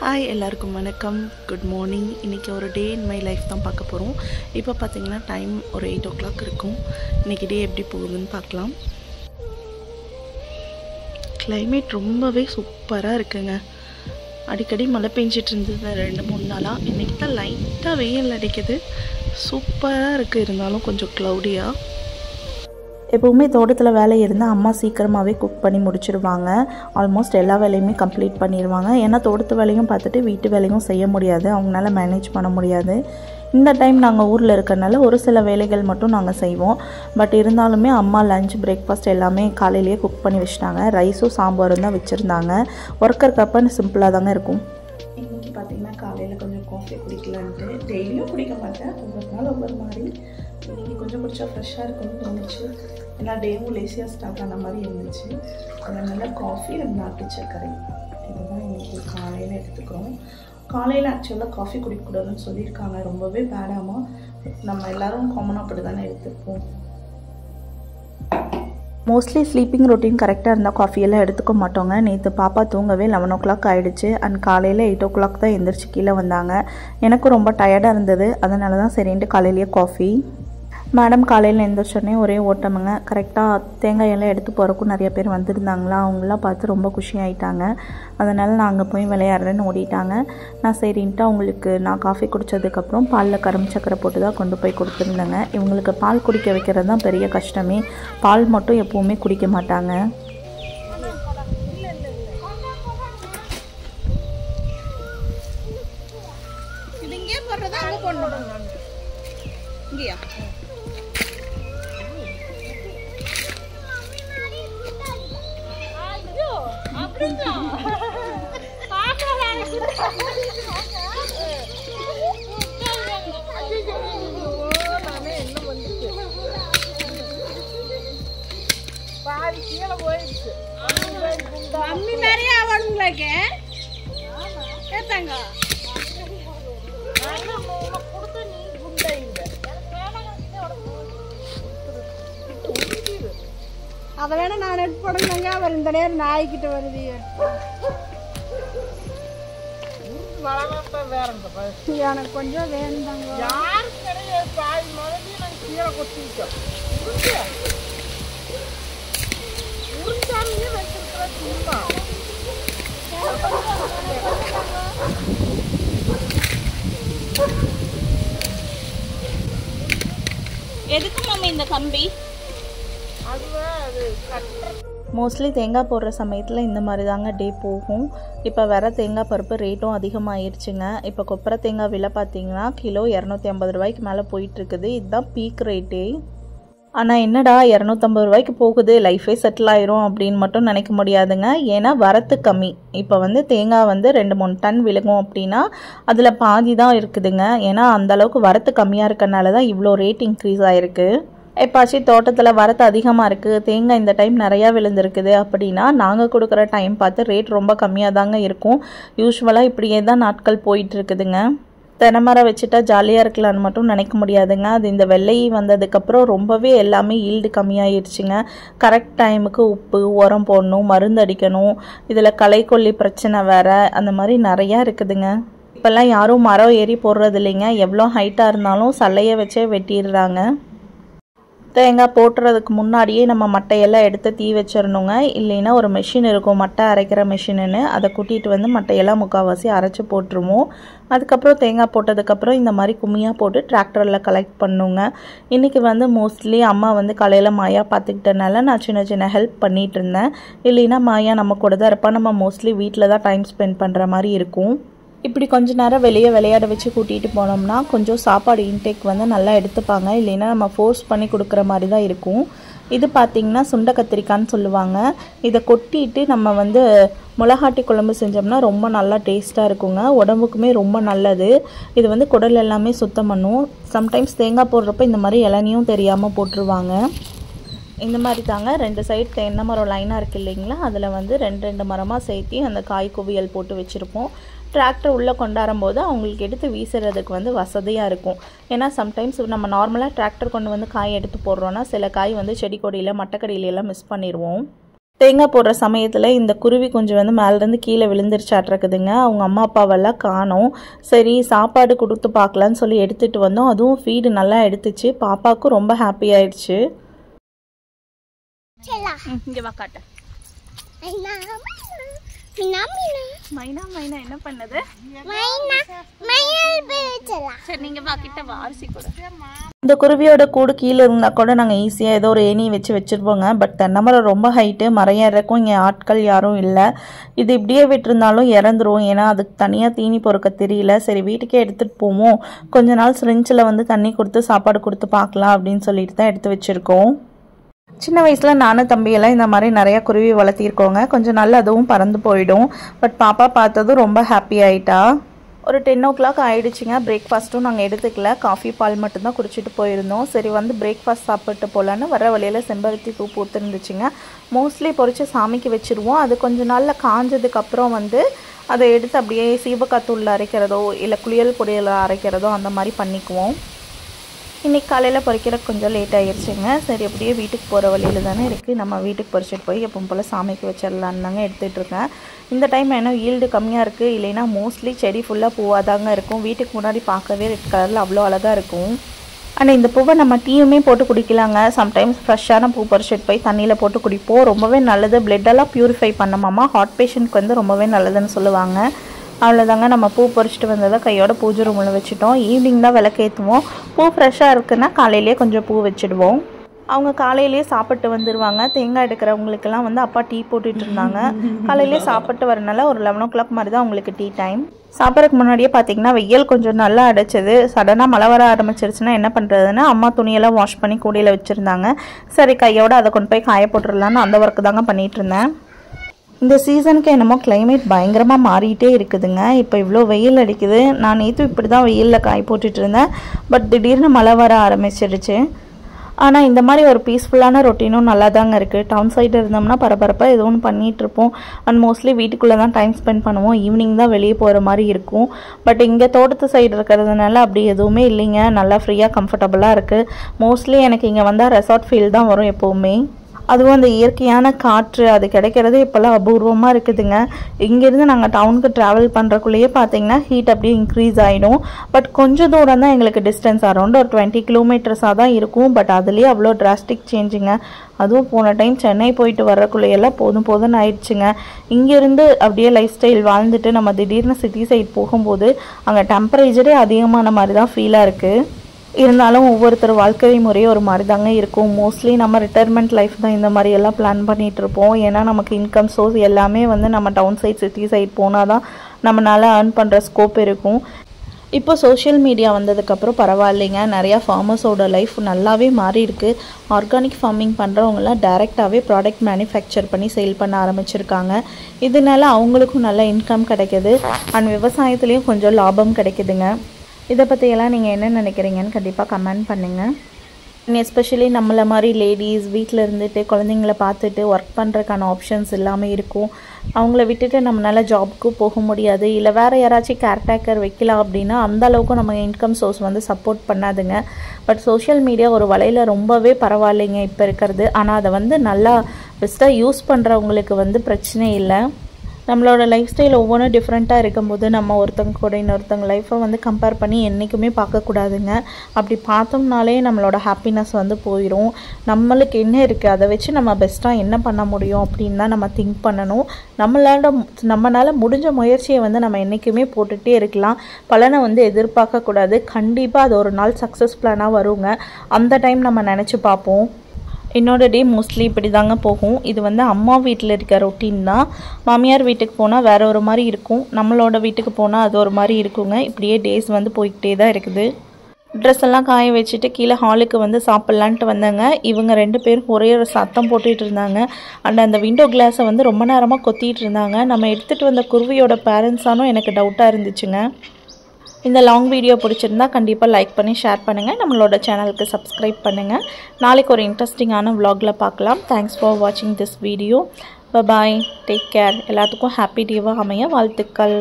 Hi எல்லாருக்கும் வணக்கம், good morning. இன்றைக்கி ஒரு டே இன் மை லைஃப் தான் பார்க்க போகிறோம். இப்போ பார்த்திங்கன்னா டைம் ஒரு 8 o'clock இருக்கும். இன்றைக்கி டே எப்படி போகுதுன்னு பார்க்கலாம். கிளைமேட் ரொம்பவே சூப்பராக இருக்குங்க. அடிக்கடி மழை பெஞ்சிட்டு இருந்தது 2-3 நாளாக. இன்றைக்கி தான் லைட்டாக வெயில் அடிக்குது. சூப்பராக இருக்குது, இருந்தாலும் கொஞ்சம் க்ளவுடியாக. எப்போவுமே தோட்டத்தில் வேலை இருந்தால் அம்மா சீக்கிரமாகவே குக் பண்ணி முடிச்சிடுவாங்க. ஆல்மோஸ்ட் எல்லா வேலையுமே கம்ப்ளீட் பண்ணிடுவாங்க. ஏன்னா தோட்டத்து வேலையும் பார்த்துட்டு வீட்டு வேலையும் செய்ய முடியாது, அவங்களால மேனேஜ் பண்ண முடியாது. இந்த டைம் நாங்கள் ஊரில் இருக்கிறனால ஒரு சில வேலைகள் மட்டும் நாங்கள் செய்வோம். பட் இருந்தாலுமே அம்மா லஞ்ச் பிரேக்ஃபாஸ்ட் எல்லாமே காலையிலேயே குக் பண்ணி வச்சுட்டாங்க. ரைஸும் சாம்பாரும் தான் வச்சுருந்தாங்க. ஒர்க்கர் கப்பன்னு சிம்பிளாக தாங்க இருக்கும். இன்றைக்கி பார்த்திங்கன்னா காலையில் கொஞ்சம் காஃபி குடிக்கலான்ட்டு, டெய்லியும் குடிக்க மாட்டேன், ஒவ்வொரு நாள் ஒவ்வொரு மாதிரி. இன்றைக்கி கொஞ்சம் குடித்தா ஃப்ரெஷ்ஷாக இருக்கும்னு தோணுச்சு. எல்லா டேவும் லேசியாக ஸ்டார்ட் ஆன மாதிரி இருந்துச்சு. அதனால காஃபி 2 நாட்டு சர்க்கரை இதுதான் இன்றைக்கி காலையில் எடுத்துக்கிறோம். காலையில் ஆக்சுவலாக காஃபி குடிக்கக்கூடாதுன்னு சொல்லியிருக்காங்க, ரொம்பவே பேடாமல். நம்ம எல்லோரும் காமனாக அப்படி தானே எடுத்துப்போம். மோஸ்ட்லி ஸ்லீப்பிங் ரொட்டீன் கரெக்டாக இருந்தால் காஃபியெல்லாம் எடுத்துக்க மாட்டோங்க. நேற்று பாப்பா தூங்கவே 11 o'clock ஆகிடுச்சு. அண்ட் காலையில் 8 o'clock தான் எந்திரிச்சு கீழே வந்தாங்க. எனக்கும் ரொம்ப டயர்டாக இருந்தது, அதனால தான் சரின்ட்டு காலையிலேயே காஃபி. மேடம் காலையில் எழுந்திரிச்சோடனே ஒரே ஓட்டமுங்க. கரெக்டாக தேங்காய் எல்லாம் எடுத்து போகிறக்கும் நிறைய பேர் வந்திருந்தாங்களா, அவங்களாம் பார்த்து ரொம்ப குஷியாயிட்டாங்க. அதனால் நான் அங்கே போய் விளையாடுறேன்னு ஓடிட்டாங்க. நான் சரின்ட்டு அவங்களுக்கு நான் காஃபி குடித்ததுக்கப்புறம் பாலில் கரும்பு சக்கரை போட்டு தான் கொண்டு போய் கொடுத்துருந்தேங்க. இவங்களுக்கு பால் குடிக்க வைக்கிறது தான் பெரிய கஷ்டமே. பால் மட்டும் எப்போவுமே குடிக்க மாட்டாங்க. மம்மி நிறைய ஆவணுங்களாக்க ஏத்தாங்க அதை வேணா நான் எடுத்து போடணுங்க. அவர் இந்த நேரம் நாய்கிட்ட வருது. எனக்கு கொஞ்சம் வேணுதாங்க. கீழே கொட்டிட்டோம். எதுக்கு மம்மி இந்த கம்பி? மோஸ்ட்லி தேங்காய் போடுற சமயத்தில் இந்த மாதிரி தாங்க டே போகும். இப்போ வர தேங்காய் பருப்பு ரேட்டும் அதிகமாகிடுச்சுங்க. இப்போ கொப்பரை தேங்காய் விலை பார்த்தீங்கன்னா கிலோ 250 ரூபாய்க்கு மேலே போயிட்டுருக்குது. இதுதான் பீக் ரேட்டே. ஆனால் என்னடா 250 ரூபாய்க்கு போகுது, லைஃபே செட்டில் ஆயிரும் அப்படின்னு மட்டும் நினைக்க முடியாதுங்க. ஏன்னா வரத்து கம்மி. இப்போ தேங்காய் 2-3 டன் விழுகும் அப்படின்னா அதில் பாதி தான் இருக்குதுங்க. ஏன்னா அந்தளவுக்கு வரத்து கம்மியாக இருக்கனால தான் இவ்வளோ ரேட் இன்க்ரீஸ் ஆகிருக்கு. எப்பாச்சு தோட்டத்தில் வரத்து அதிகமாக இருக்குது, தேங்காய் இந்த டைம் நிறையா விழுந்திருக்குது அப்படின்னா நாங்கள் கொடுக்குற டைம் பார்த்து ரேட் ரொம்ப கம்மியாக தாங்க இருக்கும். யூஸ்வலாக இப்படியே தான் நாட்கள் போயிட்டுருக்குதுங்க. தென்னைமரம் வச்சுட்டா ஜாலியாக இருக்கலான்னு மட்டும் நினைக்க முடியாதுங்க. அது இந்த வெள்ளை வந்ததுக்கப்புறம் ரொம்பவே எல்லாமே ஈல்டு கம்மியாகிடுச்சுங்க. கரெக்ட் டைமுக்கு உப்பு உரம் போடணும், மருந்து அடிக்கணும், இதில் களைக்கொல்லி பிரச்சனை வேறு, அந்த மாதிரி நிறையா இருக்குதுங்க. இப்போல்லாம் யாரும் மரம் ஏறி போடுறது இல்லைங்க. எவ்வளோ ஹைட்டாக இருந்தாலும் சல்லையை வச்சே வெட்டிடுறாங்க. தேங்காய் போட்டுறதுக்கு முன்னாடியே நம்ம மட்டையெல்லாம் எடுத்து தீ வச்சிடணுங்க. இல்லைன்னா ஒரு மிஷின் இருக்கும், மட்டை அரைக்கிற மிஷின்னு, அதை கூட்டிகிட்டு மட்டையெல்லாம் முக்கால்வாசி அரைச்சி போட்டுருவோம். அதுக்கப்புறம் தேங்காய் போட்டதுக்கப்புறம் இந்த மாதிரி கும்மியாக போட்டு டிராக்டரில் கலெக்ட் பண்ணுங்க. இன்றைக்கி மோஸ்ட்லி அம்மா காலையில் மாயா பார்த்துக்கிட்டனால நான் சின்ன சின்ன ஹெல்ப் பண்ணிகிட்டு இருந்தேன். இல்லைன்னா மாயா நம்ம கூட தான் இருப்பா. நம்ம மோஸ்ட்லி வீட்டில் தான் டைம் ஸ்பெண்ட் பண்ணுற மாதிரி இருக்கும். இப்படி கொஞ்ச நேரம் வெளியே விளையாட வச்சு கூட்டிகிட்டு போனோம்னா கொஞ்சம் சாப்பாடு இன்டேக் நல்லா எடுத்துப்பாங்க. இல்லைன்னா நம்ம ஃபோர்ஸ் பண்ணி கொடுக்குற மாதிரி தான் இருக்கும். இது பார்த்திங்கன்னா சுண்டை கத்திரிக்கான்னு சொல்லுவாங்க. இதை கொட்டிட்டு நம்ம மிளகாட்டி குழம்பு செஞ்சோம்னா ரொம்ப நல்லா டேஸ்ட்டாக இருக்குங்க. உடம்புக்குமே ரொம்ப நல்லது. இது குடல் எல்லாமே சுத்தம் பண்ணும். சம்டைம்ஸ் தேங்காய் போடுறப்ப இந்த மாதிரி இளநியும் தெரியாமல் போட்டுருவாங்க. இந்த மாதிரி தாங்க 2 சைடு தென்னை மரம் லைனாக இருக்குது இல்லைங்களா, அதில் 2 மரமாக சேர்த்து அந்த காய் குவியல் போட்டு வச்சுருப்போம். டிராக்டர் உள்ளே கொண்டாடும்போது அவங்களுக்கு எடுத்து வீசுறதுக்கு வசதியாக இருக்கும். ஏன்னா சம்டைம்ஸ் நம்ம நார்மலாக டிராக்டர் கொண்டு காய் எடுத்து போடுறோன்னா சில காய் செடி கொடியில் மட்டக்கடியிலெல்லாம் மிஸ் பண்ணிடுவோம். தேங்காய் போடுற சமயத்தில் இந்த குருவி கொஞ்சம் வந்து மேலேருந்து கீழே விழுந்துருச்சாட்டிருக்குதுங்க. அவங்க அம்மா அப்பாவெல்லாம் காணோம். சரி சாப்பாடு கொடுத்து பார்க்கலான்னு சொல்லி எடுத்துகிட்டு வந்தோம். அதுவும் ஃபீடு நல்லா எடுத்துச்சு. பாப்பாவுக்கும் ரொம்ப ஹாப்பி ஆயிடுச்சு. இங்கே வா காட்ட. மைனா மைனா என்ன பண்ணது? சரி நீங்கள் வா கிட்ட வா, அரிசி கூட. இந்த குருவியோட கூடு கீழே இருந்தால் கூட நாங்கள் ஈஸியாக ஏதோ ஒரு ஏணி வச்சு வச்சுருப்போங்க. பட் தென்னைமரம் ரொம்ப ஹைட்டு, மரம் ஏறக்கும் இங்கே ஆட்கள் யாரும் இல்லை. இது இப்படியே விட்டுருந்தாலும் இறந்துரும். ஏன்னா அதுக்கு தனியாக தீனி பொறுக்க தெரியல. சரி வீட்டுக்கே எடுத்துகிட்டு போவோம், கொஞ்ச நாள் சிரிஞ்சில் வந்து தண்ணி கொடுத்து சாப்பாடு கொடுத்து பார்க்கலாம் அப்படின்னு சொல்லிட்டு தான் எடுத்து வச்சுருக்கோம். சின்ன வயசில் நானும் தம்பியெல்லாம் இந்த மாதிரி நிறையா குருவி வளர்த்திருக்கோங்க. கொஞ்சம் நாள் அதுவும் பறந்து போயிடும். பட் பாப்பா பார்த்ததும் ரொம்ப ஹாப்பி ஆகிட்டா. ஒரு 10 o'clock ஆகிடுச்சிங்க. பிரேக்ஃபாஸ்ட்டும் நாங்கள் எடுத்துக்கல, காஃபி பால் மட்டும்தான் குடிச்சிட்டு போயிருந்தோம். சரி வந்து பிரேக்ஃபாஸ்ட் சாப்பிட்டு போகலான்னு வர வழியில் செம்பருத்தி பூ பூத்துருந்துச்சுங்க. மோஸ்ட்லி பொறிச்சு சாமிக்கு வச்சுருவோம். அது கொஞ்சம் நாளில் காஞ்சதுக்கப்புறம் வந்து அதை எடுத்து அப்படியே சீவக்காத்தூளில் அரைக்கிறதோ இல்லை குளியல் பொடியில் அரைக்கிறதோ அந்த மாதிரி பண்ணிக்குவோம். இன்றைக்கி காலையில் பறிக்கிற கொஞ்சம் லேட் ஆகிடுச்சுங்க. சரி அப்படியே வீட்டுக்கு போகிற வழியில் தானே இருக்குது, நம்ம வீட்டுக்கு பறிச்சுட்டு போய் எப்பவும் போல் சாமிக்கு வச்சிடலான்னு தாங்க எடுத்துகிட்ருக்கேன். இந்த டைம் ஏன்னா ஈல்டு கம்மியாக இருக்குது. இல்லைன்னா மோஸ்ட்லி செடி ஃபுல்லாக பூவாக தாங்க இருக்கும். வீட்டுக்கு முன்னாடி பார்க்கவே ரெட் கலரில் அவ்வளோ அழகாக இருக்கும். ஆனால் இந்த பூவை நம்ம டீயுமே போட்டு குடிக்கலாங்க. சம்டைம்ஸ் ஃப்ரெஷ்ஷான பூ பறிச்சுட்டு போய் தண்ணியில் போட்டு குடிப்போம். ரொம்பவே நல்லது. பிளட்டெல்லாம் ப்யூரிஃபை பண்ணமாமா ஹார்ட் பேஷண்ட்க்கு வந்து ரொம்பவே நல்லதுன்னு சொல்லுவாங்க. அவ்வளோதாங்க, நம்ம பூ பறிச்சிட்டு வந்ததை கையோட பூஜை ரூமில் வச்சுட்டோம். ஈவினிங் தான் விளக்கேற்றுவோம். பூ ஃப்ரெஷ்ஷாக இருக்குன்னா காலையிலேயே கொஞ்சம் பூ வச்சுடுவோம். அவங்க காலையிலேயே சாப்பிட்டு வந்துடுவாங்க. தேங்காய் எடுக்கிறவங்களுக்கெல்லாம் வந்து அப்பா டீ போட்டுட்டு இருந்தாங்க. காலையிலேயே சாப்பிட்டு வரனால ஒரு 11 o'clock மாதிரி தான் அவங்களுக்கு டீ டைம். சாப்பிட்றதுக்கு முன்னாடியே பார்த்தீங்கன்னா வெயில் கொஞ்சம் நல்லா அடைச்சது. சடனாக மழை வர ஆரம்பிச்சிருச்சுன்னா என்ன பண்ணுறதுன்னு அம்மா துணியெல்லாம் வாஷ் பண்ணி கூடையில் வச்சுருந்தாங்க. சரி கையோட அதை கொண்டு போய் காய போட்டுடலான்னு அந்த ஒர்க்கு தாங்க பண்ணிகிட்டு இருந்தேன். இந்த சீசனுக்கு என்னமோ கிளைமேட் பயங்கரமாக மாறிட்டே இருக்குதுங்க. இப்போ இவ்வளோ வெயில் அடிக்குது. நான் நேற்று இப்படி தான் வெயிலில் காய் போட்டுட்டு இருந்தேன். பட் திடீர்னு மழை வர ஆரம்பிச்சிருச்சு. ஆனால் இந்த மாதிரி ஒரு பீஸ்ஃபுல்லான ரொட்டீனும் நல்லா தாங்க இருக்குது. டவுன் சைடு இருந்தோம்னா பரபரப்பாக ஏதோ ஒன்று பண்ணிகிட்ருப்போம். அண்ட் மோஸ்ட்லி வீட்டுக்குள்ளே தான் டைம் ஸ்பெண்ட் பண்ணுவோம். ஈவினிங் தான் வெளியே போகிற மாதிரி இருக்கும். பட் இங்கே தோட்டத்து சைடு இருக்கிறதுனால அப்படி எதுவுமே இல்லைங்க. நல்லா ஃப்ரீயாக கம்ஃபர்டபுளாக இருக்குது. மோஸ்ட்லி எனக்கு இங்கே வந்தால் ரெசார்ட் ஃபீல் தான் வரும் எப்போவுமே. அதுவும் அந்த இயற்கையான காற்று அது கிடைக்கிறதே இப்போல்லாம் அபூர்வமாக இருக்குதுங்க. இங்கேருந்து நாங்கள் டவுனுக்கு ட்ராவல் பண்ணுறக்குள்ளேயே பார்த்தீங்கன்னா ஹீட் அப்படியே இன்க்ரீஸ் ஆகிடும். பட் கொஞ்சம் தூரம் தான் எங்களுக்கு டிஸ்டன்ஸ், அரௌண்ட் ஒரு 20 kilometers தான் இருக்கும். பட் அதுலேயே அவ்வளோ டிராஸ்டிக் சேஞ்சுங்க. அதுவும் போன டைம் சென்னை போயிட்டு வர்றக்குள்ளேயெல்லாம் போதும்னு ஆயிடுச்சுங்க. இங்கேருந்து அப்படியே லைஃப் ஸ்டைல் வாழ்ந்துட்டு நம்ம திடீர்னு சிட்டி சைட் போகும்போது அங்கே டெம்பரேச்சரே அதிகமான மாதிரி தான் ஃபீலாக இருக்குது. இருந்தாலும் ஒவ்வொருத்தர் வாழ்க்கை முறையே ஒரு மாதிரி தாங்க இருக்கும். மோஸ்ட்லி நம்ம ரிட்டையர்மெண்ட் லைஃப் தான் இந்த மாதிரி எல்லாம் பிளான் பண்ணிகிட்டு இருப்போம். ஏன்னா நமக்கு இன்கம் சோர்ஸ் எல்லாமே வந்து நம்ம டவுன் சைட் சிட்டி சைட் போனால் தான் நம்மளால் ஏர்ன் பண்ணுற ஸ்கோப் இருக்கும். இப்போ சோஷியல் மீடியா வந்ததுக்கப்புறம் பரவாயில்லைங்க, நிறையா ஃபார்மர்ஸோட லைஃப் நல்லாவே மாறி இருக்குது. ஆர்கானிக் ஃபார்மிங் பண்ணுறவங்களாம் டைரெக்டாகவே ப்ராடக்ட் மேனுஃபேக்சர் பண்ணி சேல் பண்ண ஆரம்பிச்சிருக்காங்க. இதனால அவங்களுக்கும் நல்ல இன்கம் கிடைக்கிது. அண்ட் விவசாயத்துலேயும் கொஞ்சம் லாபம் கிடைக்குதுங்க. இதை பற்றியெல்லாம் நீங்கள் என்ன நினைக்கிறீங்கன்னு கண்டிப்பாக கமெண்ட் பண்ணுங்கள். எஸ்பெஷலி நம்மளை மாதிரி லேடிஸ் வீட்டில் இருந்துட்டு குழந்தைங்கள பார்த்துட்டு ஒர்க் பண்ணுறதுக்கான ஆப்ஷன்ஸ் எல்லாமே இருக்கும். அவங்கள விட்டுட்டு நம்மளால் ஜாபுக்கு போக முடியாது. இல்லை வேறு யாராச்சும் கேர்டேக்கர் வைக்கலாம் அப்படின்னா அந்த அளவுக்கு நம்ம இன்கம் சோர்ஸ் வந்து சப்போர்ட் பண்ணாதுங்க. பட் சோஷியல் மீடியா ஒரு வலையில் ரொம்பவே பரவாயில்லைங்க இப்போ இருக்கிறது. ஆனால் அதை வந்து நல்லா பெஸ்ட்டாக யூஸ் பண்ணுறவங்களுக்கு வந்து பிரச்சனை இல்லை. நம்மளோட லைஃப் ஸ்டைல் ஒவ்வொன்றும் டிஃப்ரெண்ட்டாக இருக்கும்போது நம்ம ஒருத்தங்க கூட இன்னொருத்தங்க லைஃப்பை வந்து கம்பேர் பண்ணி என்றைக்குமே பார்க்கக்கூடாதுங்க. அப்படி பார்த்தோம்னாலே நம்மளோட ஹாப்பினஸ் வந்து போயிடும். நம்மளுக்கு என்ன இருக்குது அதை வச்சு நம்ம பெஸ்ட்டாக என்ன பண்ண முடியும் அப்படின்னு தான் நம்ம திங்க் பண்ணணும். நம்மளால் முடிஞ்ச முயற்சியை வந்து நம்ம என்றைக்குமே போட்டுகிட்டே இருக்கலாம். பலனை வந்து எதிர்பார்க்கக்கூடாது. கண்டிப்பாக அது ஒரு நாள் சக்ஸஸ் பிளானாக வருங்க. அந்த டைம் நம்ம நினச்சி பார்ப்போம். என்னோட டே மோஸ்ட்லி இப்படி தாங்க போகும். இது வந்து அம்மா வீட்டில் இருக்க ரொட்டீன் தான். மாமியார் வீட்டுக்கு போனால் வேறு ஒரு மாதிரி இருக்கும், நம்மளோட வீட்டுக்கு போனால் அது ஒரு மாதிரி இருக்குங்க. இப்படியே டேஸ் வந்து போய்கிட்டே தான் இருக்குது. ட்ரெஸ் எல்லாம் காய வச்சுட்டு கீழே ஹாலுக்கு வந்து சாப்பிட்லான்ட்டு வந்தாங்க. இவங்க 2 பேரும் ஒரே ஒரு சத்தம் போட்டுட்டு இருந்தாங்க. அண்ட் அந்த விண்டோ கிளாஸை வந்து ரொம்ப நேரமாக கொத்திட்டு இருந்தாங்க. நம்ம எடுத்துகிட்டு வந்த குருவியோட பேரண்ட்ஸானும் எனக்கு டவுட்டாக இருந்துச்சுங்க. இந்த லாங் வீடியோ பிடிச்சிருந்தா கண்டிப்பாக லைக் பண்ணி ஷேர் பண்ணுங்கள். நம்மளோட சேனலுக்கு சப்ஸ்கிரைப் பண்ணுங்கள். நாளைக்கு ஒரு இன்ட்ரெஸ்டிங்கான vlogல பார்க்கலாம். தேங்க்ஸ் ஃபார் வாட்சிங் this video. Bye, take care. எல்லாத்துக்கும் ஹாப்பி டேவாக அமைய வாழ்த்துக்கள்.